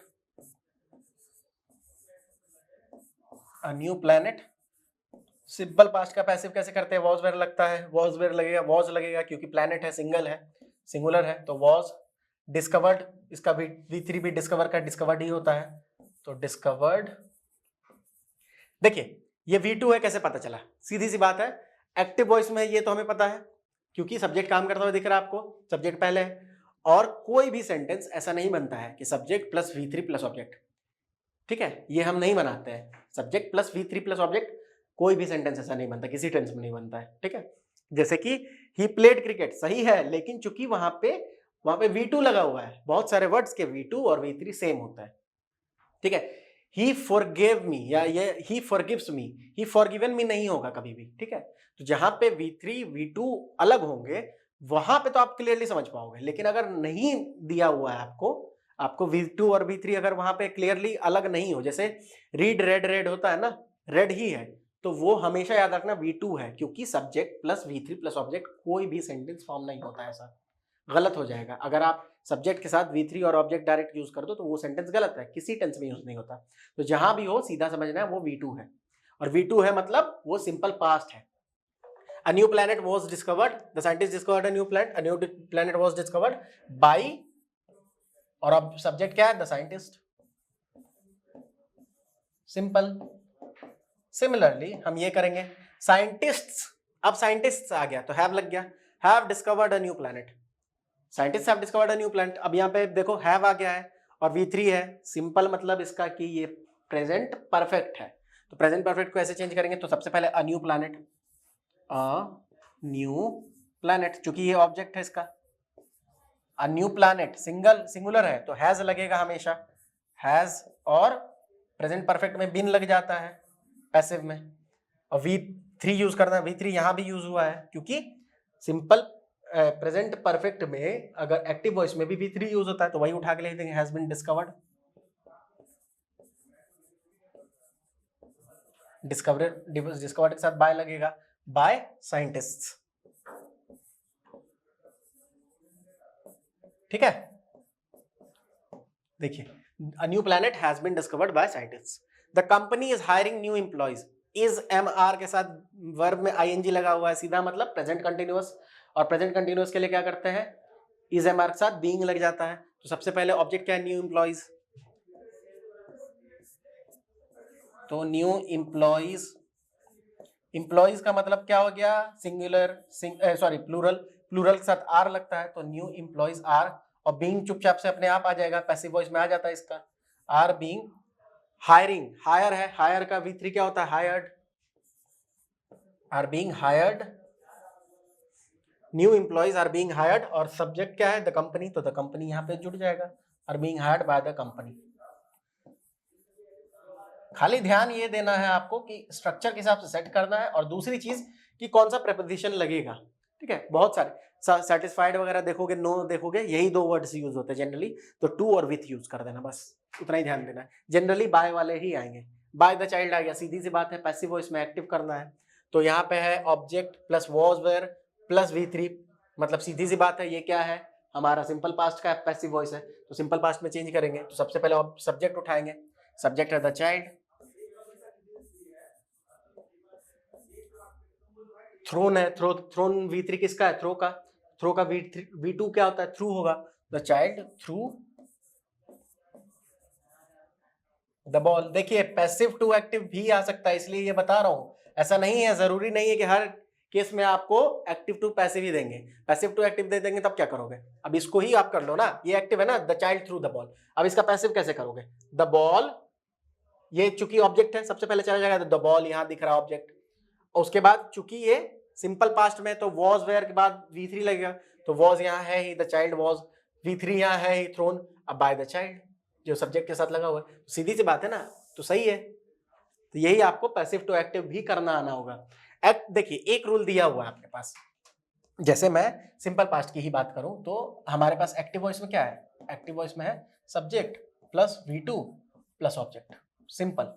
अ न्यू प्लैनेट, सिंपल पास्ट का पैसिव कैसे करते हैं, वॉज वेयर लगता है, वॉज वेयर लगेगा, वॉज लगेगा क्योंकि प्लैनेट है, सिंगल है, सिंगुलर है, तो वॉज डिस्कवर्ड, इसका V3 भी डिस्कवर का डिस्कवर्ड ही होता है, तो डिस्कवर्ड। देखिए ये V2 है, कैसे पता चला? सीधी सी बात है, एक्टिव वॉइस में ये तो हमें पता है क्योंकि सब्जेक्ट काम करता हुआ दिख रहा है आपको, सब्जेक्ट पहले है। और कोई भी सेंटेंस ऐसा नहीं बनता है कि subject plus V3 plus object, ठीक है, ये हम नहीं बनाते हैं। Subject plus V3 plus object कोई भी सेंटेंस ऐसा नहीं बनता, किसी टेंस में नहीं बनता है, ठीक है। जैसे कि ही प्लेड क्रिकेट, सही है, लेकिन चूंकि वहां पे V2 लगा हुआ है, बहुत सारे वर्ड्स के V2 और V3 सेम होता है, ठीक है। ही फॉरगिव मी या ये ही फॉरगिव्स मी, ही फॉरगिवन मी नहीं होगा कभी भी, ठीक है। तो जहां पे V3 V2 अलग होंगे वहां पे तो आप क्लियरली समझ पाओगे, लेकिन अगर नहीं दिया हुआ है आपको V2 और V3 अगर वहां पे क्लियरली अलग नहीं हो, जैसे रीड रेड रेड होता है ना, रेड ही है, तो वो हमेशा याद रखना V2 है, क्योंकि subject plus V3 plus object कोई भी सेंटेंस फॉर्म नहीं होता, ऐसा गलत हो जाएगा। अगर आप सब्जेक्ट के साथ V3 और ऑब्जेक्ट डायरेक्ट यूज कर दो तो वो सेंटेंस गलत है, किसी टेंस में यूज नहीं होता। तो जहां भी हो सीधा समझना है वो V2 है, और V2 है मतलब वो सिंपल पास्ट है। A new planet was discovered, the scientists discovered a new planet was discovered by, और अब सब्जेक्ट क्या है? The scientist, simple. सिमिलरली हम ये करेंगे, साइंटिस्ट्स, अब साइंटिस्ट्स आ गया तो हैव लग गया, have discovered a new planet, scientist have discovered a new planet. अब यहाँ पे देखो हैव आ गया है और V3 है, सिंपल मतलब इसका कि ये प्रेजेंट परफेक्ट है। तो प्रेजेंट परफेक्ट को ऐसे चेंज करेंगे, तो सबसे पहले अ न्यू प्लैनेट, अ न्यू प्लैनेट, चूंकि ये ऑब्जेक्ट है इसका, अ न्यू प्लैनेट सिंगुलर है तो हैज लगेगा हमेशा, हैज, और प्रेजेंट परफेक्ट में बिन लग जाता है पैसिव में, और V3 यूज करना है, V3 यहां भी यूज हुआ है क्योंकि सिंपल प्रेजेंट परफेक्ट में अगर एक्टिव वॉइस में भी V3 यूज होता है तो वही उठा के लिख देंगे, हैज बीन डिस्कवर्ड। डिस्कवर्ड के साथ बाय लगेगा, बाय साइंटिस्ट्स, ठीक है। देखिए, a new planet has been discovered by scientists. The company is hiring new employees. is MR के साथ वर्ब में ing लगा हुआ है, सीधा मतलब प्रेजेंट कंटिन्यूअस, और प्रेजेंट कंटिन्यूअस के लिए क्या करते हैं? is MR के साथ being लग जाता है। तो सबसे पहले ऑब्जेक्ट क्या है? न्यू एम्प्लॉइज, तो न्यू एम्प्लॉइज, एम्प्लॉइज का मतलब क्या हो गया? सिंगुलर, सॉरी प्लूरल, प्लूरल के साथ आर लगता है तो न्यू एम्प्लॉइज आर, और बीइंग चुपचाप से अपने आप आ जाएगा, पैसिव वॉइस में आ जाता है इसका, आर बीइंग हायरिंग, हायर है, हायर का V3 क्या होता है? Hired, are being hired, new employees are being hired, और सब्जेक्ट क्या है? द कंपनी, तो द कंपनी यहां पे जुड़ जाएगा, are being hired by the company. खाली ध्यान ये देना है आपको कि स्ट्रक्चर के हिसाब से सेट करना है, और दूसरी चीज कि कौन सा प्रेपोजिशन लगेगा, ठीक है। बहुत सारे सेटिस्फाइड वगैरह देखोगे, नो देखोगे, यही दो वर्ड्स यूज होते हैं जनरली, तो टू और विथ यूज कर देना, बस उतना ही ध्यान देना है। जनरली बाय वाले ही आएंगे, बाय द चाइल्ड आ गया, सीधी सी बात है, पैसिव वॉइस में एक्टिव करना है, तो यहाँ पे है object plus was were plus V3, मतलब सीधी सी बात है, ये क्या है? हमारा सिंपल पास्ट का पैसिव वॉइस है, तो सिंपल पास्ट में चेंज करेंगे, तो सबसे पहले सब्जेक्ट उठाएंगे, सब्जेक्ट है द चाइल्ड, थ्रोन है, थ्रोन V3 किसका है? थ्रो का, थ्रो का V2 क्या होता है? थ्रू होगा, the child through the ball. देखिए पैसिव टू एक्टिव भी आ सकता है, इसलिए ये बता रहा हूं, ऐसा नहीं है, जरूरी नहीं है कि हर केस में आपको एक्टिव टू पैसिव ही देंगे, पैसिव टू एक्टिव दे देंगे तब क्या करोगे? अब इसको ही आप कर लो ना, ये एक्टिव है ना, the child through the ball, अब इसका पैसिव कैसे करोगे? द बॉल, ये चूंकि ऑब्जेक्ट है सबसे पहले चला जाएगा, द बॉल यहां दिख रहा है ऑब्जेक्ट, उसके बाद चूंकि ये सिंपल पास्ट में तो वॉज वेयर के बाद V3 लगेगा, तो वॉज यहाँ है ही, द चाइल्ड वॉज, V3 यहाँ है ही, थ्रोन, अब बाय द चाइल्ड जो सब्जेक्ट के साथ लगा हुआ है, सीधी सी बात है ना, तो सही है। तो यही आपको पैसिव टू एक्टिव भी करना आना होगा। देखिए एक रूल दिया हुआ है आपके पास, जैसे मैं सिंपल पास्ट की ही बात करूं तो हमारे पास एक्टिव वॉइस में क्या है? एक्टिव वॉइस में है subject plus V2 plus object, simple,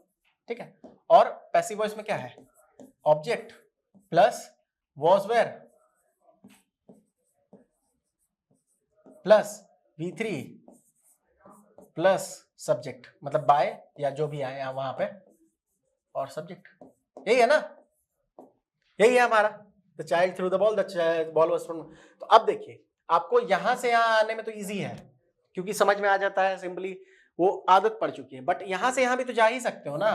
ठीक है। और पैसिव वॉइस में क्या है? Object plus was were plus V3 plus subject, मतलब बाय या जो भी आए वहां पे, और सब्जेक्ट, यही है ना, यही है हमारा, the child through the ball, the ball was thrown. तो अब देखिए आपको यहां से यहां आने में तो इजी है, क्योंकि समझ में आ जाता है सिंपली, वो आदत पड़ चुकी है। बट यहां से यहां भी तो जा ही सकते हो ना,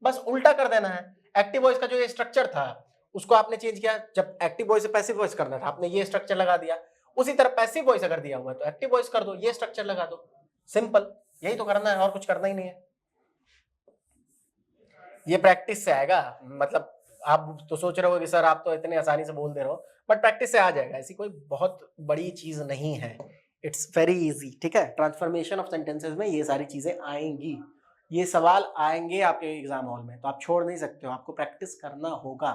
बस उल्टा कर देना है। एक्टिव वॉइस का जो ये स्ट्रक्चर था उसको आपने चेंज किया, जब एक्टिव वॉइस से पैसिव वॉइस करना था आपने ये स्ट्रक्चर लगा दिया। उसी तरह पैसिव वॉइस अगर दिया हुआ है तो एक्टिव वॉइस कर दो, ये स्ट्रक्चर लगा दो, सिंपल, यही तो करना है और कुछ करना ही नहीं है। ये प्रैक्टिस से आएगा, मतलब आप तो सोच रहे हो कि सर आप तो इतने आसानी से बोल दे रहे हो, बट प्रैक्टिस से आ जाएगा, ऐसी कोई बहुत बड़ी चीज नहीं है, इट्स वेरी इजी। ठीक है, ट्रांसफॉर्मेशन ऑफ सेंटेंसेस में ये सारी चीजें आएंगी, ये सवाल आएंगे आपके एग्जाम हॉल में, तो आप छोड़ नहीं सकते हो, आपको प्रैक्टिस करना होगा।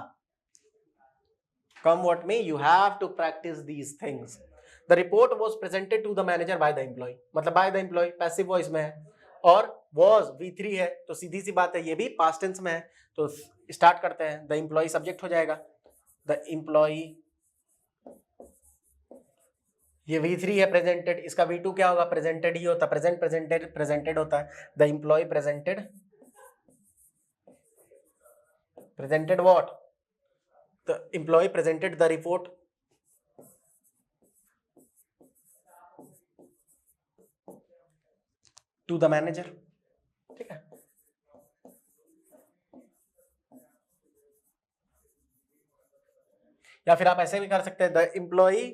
कम व्हाट में, you have to practice these things. The report was presented to the manager by the employee, मतलब by the employee passive voice में है, और वाज V3 है, तो सीधी सी बात है ये भी पास्ट टेंस में है। तो स्टार्ट करते हैं, द एम्प्लॉय सब्जेक्ट हो जाएगा, द एम्प्लॉय, ये V3 है प्रेजेंटेड, इसका V2 क्या होगा, प्रेजेंटेड ही होता, प्रेजेंट प्रेजेंटेड प्रेजेंटेड होता है। The employee presented, presented what, the employee presented the report to the manager. ठीक है, या फिर आप ऐसे भी कर सकते हैं, the employee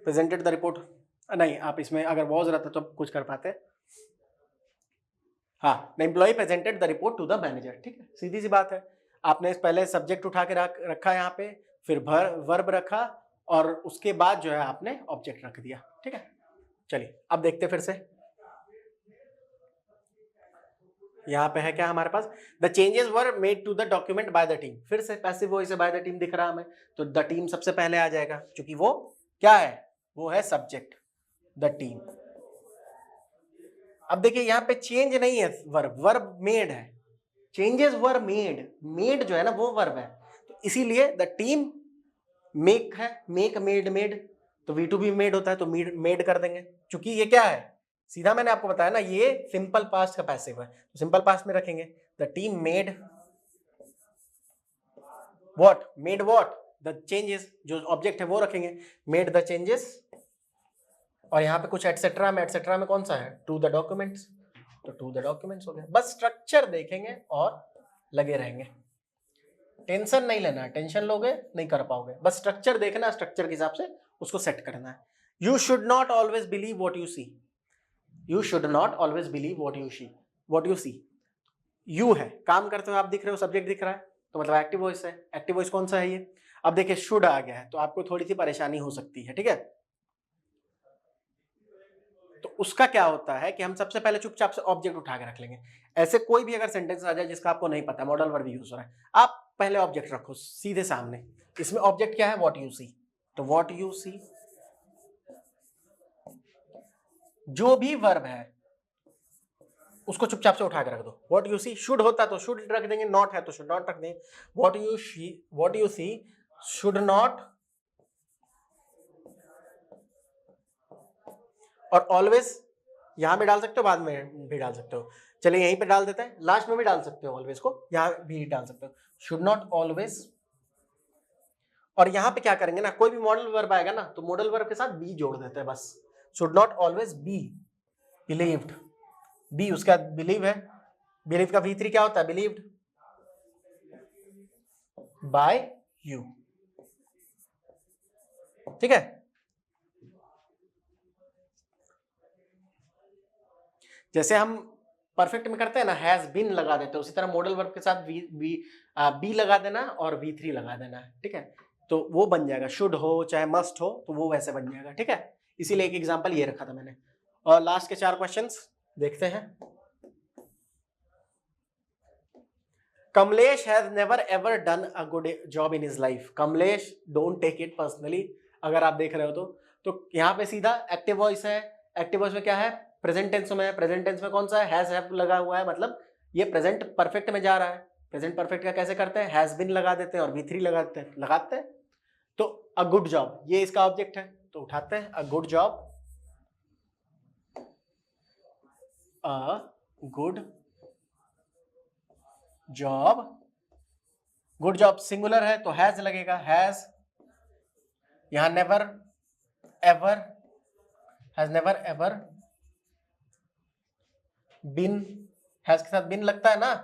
presented the report, नहीं आप इसमें अगर वॉज रहता तो कुछ कर पाते, हाँ, the employee presented the report to the manager. ठीक है, सीधी सी बात है, आपने पहले सब्जेक्ट उठा के रखा यहाँ पे, फिर वर्ब रखा, और उसके बाद जो है आपने ऑब्जेक्ट रख दिया। ठीक है, चलिए अब देखते फिर से, यहाँ पे है क्या हमारे पास, the changes were made to the document by the team, फिर से पैसिव वॉइस से बाय द टीम दिख रहा हमें, तो द टीम सबसे पहले आ जाएगा, क्योंकि वो क्या है, वो है सब्जेक्ट, द टीम। अब देखिए यहाँ पे चेंज नहीं है, वर्ब, वर्ब मेड है, चेंजेस वर मेड, मेड जो है ना वो वर्ब है, तो इसीलिए द टीम मेक है, मेक मेड मेड, तो V2 भी मेड होता है, तो मेड कर देंगे, क्योंकि ये क्या है, सीधा मैंने आपको बताया ना, ये सिंपल पास्ट का पैसिव है, तो सिंपल पास्ट में रखेंगे, the team made what, made what, the changes, जो ऑब्जेक्ट है वो रखेंगे, मेड द चेंजेस, और यहाँ पे कुछ एटसेट्रा में, एटसेट्रा में कौन सा है, टू द डॉक्यूमेंट्स, तो टू द डॉक्यूमेंट्स हो गया। बस स्ट्रक्चर देखेंगे और लगे रहेंगे, टेंशन नहीं लेना है, टेंशन लोगे नहीं कर पाओगे, बस स्ट्रक्चर देखना, स्ट्रक्चर के हिसाब से उसको सेट करना है। You should not always believe what you see, you should not always believe what you see, you है, काम करते हुए आप दिख रहे हो, सब्जेक्ट दिख रहा है, तो मतलब एक्टिव वॉइस है, एक्टिव वॉइस कौन सा है ये, अब देखिए शुड आ गया है, तो आपको थोड़ी सी परेशानी हो सकती है। ठीक है, तो उसका क्या होता है कि हम सबसे पहले चुपचाप से ऑब्जेक्ट उठा के रख लेंगे, ऐसे कोई भी अगर सेंटेंस आ जाए जिसका आपको नहीं पता, मॉडल वर्ब यूज हो रहा है, आप पहले ऑब्जेक्ट रखो सीधे सामने, इसमें ऑब्जेक्ट क्या है, व्हाट यू सी, तो व्हाट यू सी, जो भी वर्ब है उसको चुपचाप से उठा के रख दो, व्हाट यू सी, शुड होता तो शुड रख देंगे, नॉट है तो शुड नॉट रख देंगे, what you see should not, और ऑलवेज यहां भी डाल सकते हो, बाद में भी डाल सकते हो, चलिए यहीं पे डाल देते हैं, लास्ट में भी डाल सकते हो ऑलवेज को, यहां भी डाल सकते हो, शुड नॉट ऑलवेज, और यहां पे क्या करेंगे ना, कोई भी मॉडल वर्ब आएगा ना तो मॉडल वर्ब के साथ बी जोड़ देते हैं बस, should not always be believed, be उसका बिलीव है, बिलीव का V3 क्या होता है, बिलीव्ड बाय यू। ठीक है, जैसे हम परफेक्ट में करते हैं ना, हैज बीन लगा देते हैं, उसी तरह मॉडल वर्ब के साथ बी लगा देना और V3 लगा देना है। ठीक है, तो वो बन जाएगा, शुड हो चाहे मस्ट हो तो वो वैसे बन जाएगा। ठीक है, इसीलिए एक एग्जांपल ये रखा था मैंने। और लास्ट के 4 क्वेश्चंस देखते हैं। Kamlesh has never ever done a good job in his life, Kamlesh don't take it personally, अगर आप देख रहे हो तो यहाँ पे सीधा एक्टिव वॉइस है, एक्टिव वॉइस में क्या है, प्रेजेंट टेंस में है, प्रेजेंट टेंस में कौन सा है, हैज हैव लगा हुआ है, मतलब ये प्रेजेंट परफेक्ट में जा रहा है। प्रेजेंट परफेक्ट का कैसे करते हैं, हैज बीन लगा देते हैं और V3 लगाते हैं, तो अ गुड जॉब ये इसका ऑब्जेक्ट है, तो उठाते हैं a good job, a good job, good job singular है तो हैज लगेगा, हैज, यहां never ever has never ever been, has के साथ बीन लगता है ना,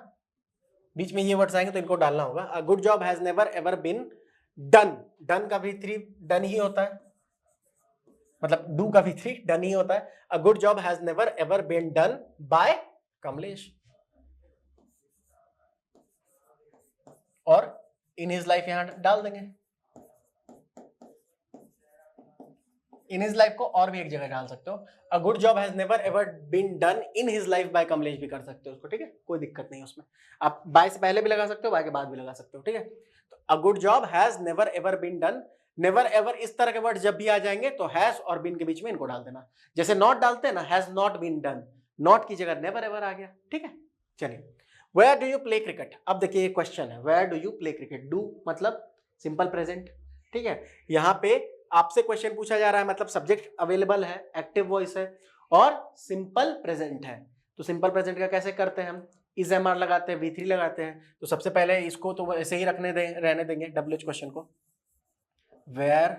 बीच में ये वर्ड्स आएंगे तो इनको डालना होगा। A good job has never ever been done, done का V3 डन ही होता है, मतलब डू का V3 डन ही होता है। A good job has never ever been done by Kamlesh, और इन हिज लाइफ यहां डाल देंगे। इन हिज लाइफ को और भी एक जगह डाल सकते हो, a good job has never ever been done in his life by Kamlesh भी कर सकते हो उसको, ठीक है, कोई दिक्कत नहीं उसमें। आप बाय से पहले भी लगा सकते हो, बाय के बाद भी लगा सकते हो, ठीक है। तो a good job has never ever been done, never ever इस तरह के वर्ड जब भी आ जाएंगे तो हैज और बीन के बीच में इनको डाल देना। जैसे नॉट डालते हैं ना, has not been done, not की जगह नेवर एवर आ गया, ठीक है। चलिए, where do you play cricket, अब देखिए क्वेश्चन है, where do you play cricket, do मतलब सिंपल प्रेजेंट, ठीक है। यहाँ पे आपसे क्वेश्चन पूछा जा रहा है, मतलब सब्जेक्ट अवेलेबल है, एक्टिव वॉइस है और सिंपल प्रेजेंट है। तो सिंपल प्रेजेंट का कैसे करते हैं हम, इज एमआर लगाते हैं, V3 लगाते हैं। तो सबसे पहले इसको तो ऐसे ही रहने देंगे WH क्वेश्चन को। वेयर,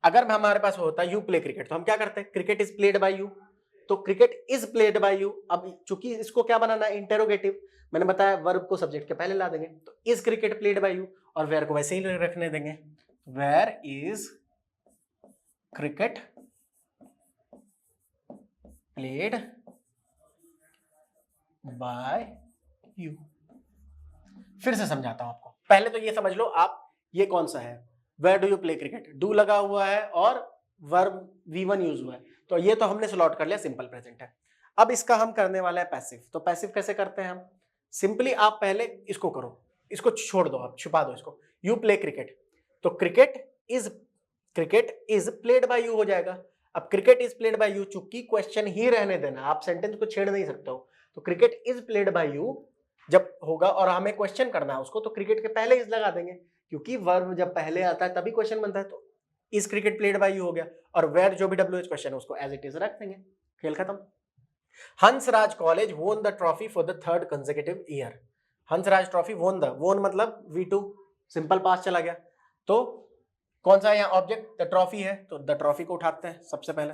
अगर हमारे पास होता है यू प्ले क्रिकेट, तो हम क्या करते हैं, cricket is played by you, तो cricket is played by you. अब चूंकि इसको क्या बनाना है, इंटेरोगेटिव, मैंने बताया वर्ब को सब्जेक्ट के पहले ला देंगे, तो is cricket played by you, और वेयर को वैसे ही रखने देंगे, where is cricket played by you. फिर से समझाता हूं आपको, पहले तो ये समझ लो आप, ये कौन सा है, where do you play cricket, do लगा हुआ है और वर्ब V1 यूज हुआ है, तो ये तो हमने सॉल्व कर लिया, सिंपल प्रेजेंट है। अब इसका हम करने वाला है पैसिव। तो पैसिव कैसे करते हैं हम, सिंपली आप पहले इसको करो, इसको छोड़ दो, आप छुपा दो इसको, यू प्ले क्रिकेट, तो cricket is played by you हो जाएगा। अब cricket is played by you, चूंकि क्वेश्चन ही रहने देना, आप सेंटेंस को छेड़ नहीं सकते हो, तो cricket is played by you जब होगा और हमें क्वेश्चन करना है उसको, तो क्रिकेट के पहले इज लगा देंगे, क्योंकि वर्ब जब पहले आता है तभी क्वेश्चन बनता है, तो is cricket played by you हो गया, और वेयर जो भी WH क्वेश्चन है उसको एज इट इज रख देंगे, खेल खत्म। Hansraj college won the trophy for the 3rd consecutive year, Hansraj trophy वोन मतलब V2 सिंपल पास चला गया, तो कौन सा यहाँ ऑब्जेक्ट, द ट्रॉफी है, तो द ट्रॉफी को उठाते हैं सबसे पहले,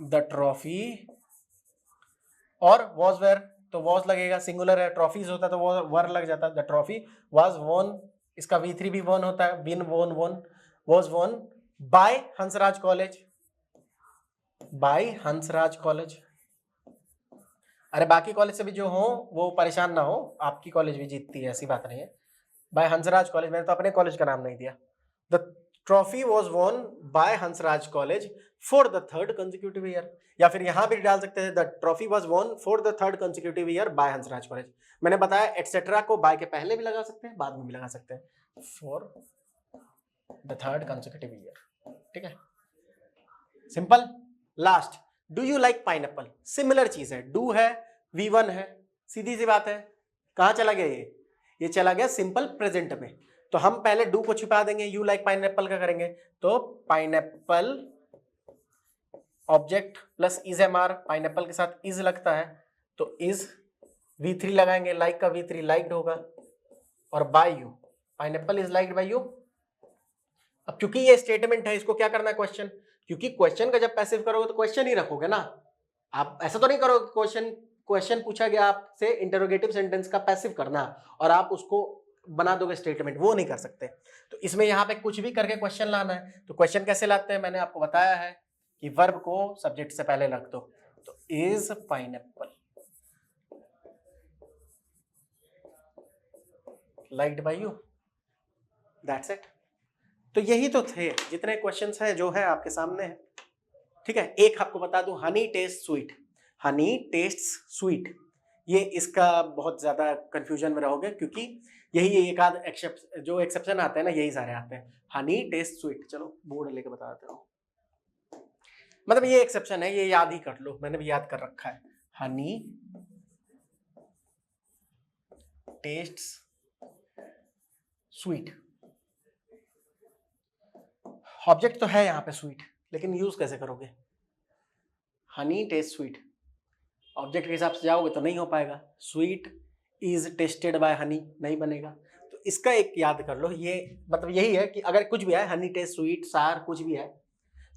द ट्रॉफी, और वॉज वेयर, तो वॉज लगेगा, सिंगुलर है, ट्रॉफीज होता तो वो वर लग जाता, द ट्रॉफी वाज वोन, इसका V3 भी वोन होता है, बिन वोन won, was won by Hansraj college, by Hansraj college. अरे बाकी कॉलेज से भी जो हो वो परेशान ना हो, आपकी कॉलेज भी जीतती है, ऐसी बात नहीं है। बाय हंसराज कॉलेज, मैंने तो अपने कॉलेज का नाम नहीं दिया। The trophy was won by Hansraj college for the 3rd consecutive year, या फिर यहां भी डाल सकते हैं, the trophy was won for the 3rd consecutive year by Hansraj college. मैंने बताया एटसेट्रा को बाय के पहले भी लगा सकते हैं, बाद में भी लगा सकते हैं, for the 3rd consecutive year, ठीक है, simple. Last, do you like pineapple, similar चीज है, डू है, V1 है, सीधी सी बात है। कहां चला गया ये चला गया सिंपल प्रेजेंट में, तो हम पहले डू को छिपा देंगे, यू लाइक पाइनएप्पल का करेंगे, तो pineapple object plus is MR, pineapple के साथ इज लगता है, तो इज V3 लगाएंगे, लाइक का V3 लाइक्ड होगा, और by you, pineapple is liked by you. अब क्योंकि ये स्टेटमेंट है, इसको क्या करना है, क्वेश्चन, क्योंकि क्वेश्चन का जब पैसिव करोगे तो क्वेश्चन ही रखोगे ना, आप ऐसा तो नहीं करोगे क्वेश्चन पूछा गया आपसे, इंटरोगेटिव सेंटेंस का पैसिव करना और आप उसको बना दोगे स्टेटमेंट, वो नहीं कर सकते। तो इसमें यहाँ पे कुछ भी करके क्वेश्चन लाना है, तो क्वेश्चन कैसे लाते हैं, मैंने आपको बताया है कि वर्ब को सब्जेक्ट से पहले रख दो, तो is pineapple liked by you, that's it. तो यही तो थे जितने क्वेश्चंस हैं जो है आपके सामने है, ठीक है। एक आपको बता दूं, Honey test sweet, Honey test sweet, ये इसका बहुत ज्यादा कंफ्यूजन में रहोगे, क्योंकि यही एक आध जो एक्सेप्शन आते हैं ना, यही सारे आते हैं, हनी टेस्ट स्वीट। चलो बोर्ड लेके बता देता हूँ, मतलब ये एक्सेप्शन है, ये याद ही कर लो, मैंने भी याद कर रखा है, हनी टेस्ट स्वीट, ऑब्जेक्ट तो है यहाँ पे स्वीट, लेकिन यूज कैसे करोगे, हनी टेस्ट स्वीट, ऑब्जेक्ट के हिसाब से जाओगे तो नहीं हो पाएगा, sweet is tested by Honey नहीं बनेगा। तो इसका एक याद कर लो, ये मतलब यही है कि अगर कुछ भी है, हनी टेस्ट स्वीट, सार कुछ भी है,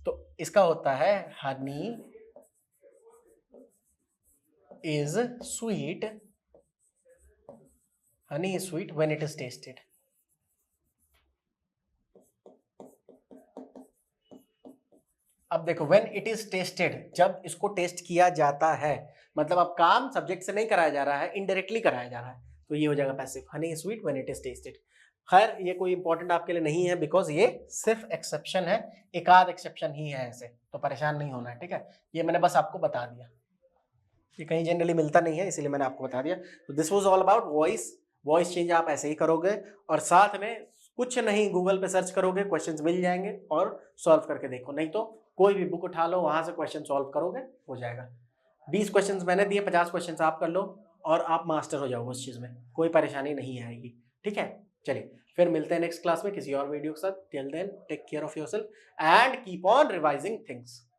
तो इसका होता है honey is sweet, honey is sweet when it is tested. अब देखो व्हेन इट इज टेस्टेड, जब इसको टेस्ट किया जाता है, मतलब अब काम सब्जेक्ट से नहीं कराया जा रहा है, इनडायरेक्टली कराया जा रहा है, तो ये हो जाएगा passive, honey is sweet when it is tested. खैर ये कोई इंपॉर्टेंट आपके लिए नहीं है, बिकॉज ये सिर्फ एक्सेप्शन है, एक आध एक्सेप्शन ही है ऐसे, तो परेशान नहीं होना है, ठीक है। ये मैंने बस आपको बता दिया, ये कहीं जनरली मिलता नहीं है, इसीलिए मैंने आपको बता दिया। तो this was all about voice. Voice change आप ऐसे ही करोगे, और साथ में कुछ नहीं गूगल पे सर्च करोगे, क्वेश्चंस मिल जाएंगे और सॉल्व करके देखो, नहीं तो कोई भी बुक उठा लो, वहां से क्वेश्चन सॉल्व करोगे, हो जाएगा। 20 क्वेश्चंस मैंने दिए, 50 क्वेश्चंस आप कर लो और आप मास्टर हो जाओगे उस चीज में, कोई परेशानी नहीं आएगी, ठीक है। चलिए फिर मिलते हैं नेक्स्ट क्लास में किसी और वीडियो के साथ। Till then take care of yourself and keep on revising things.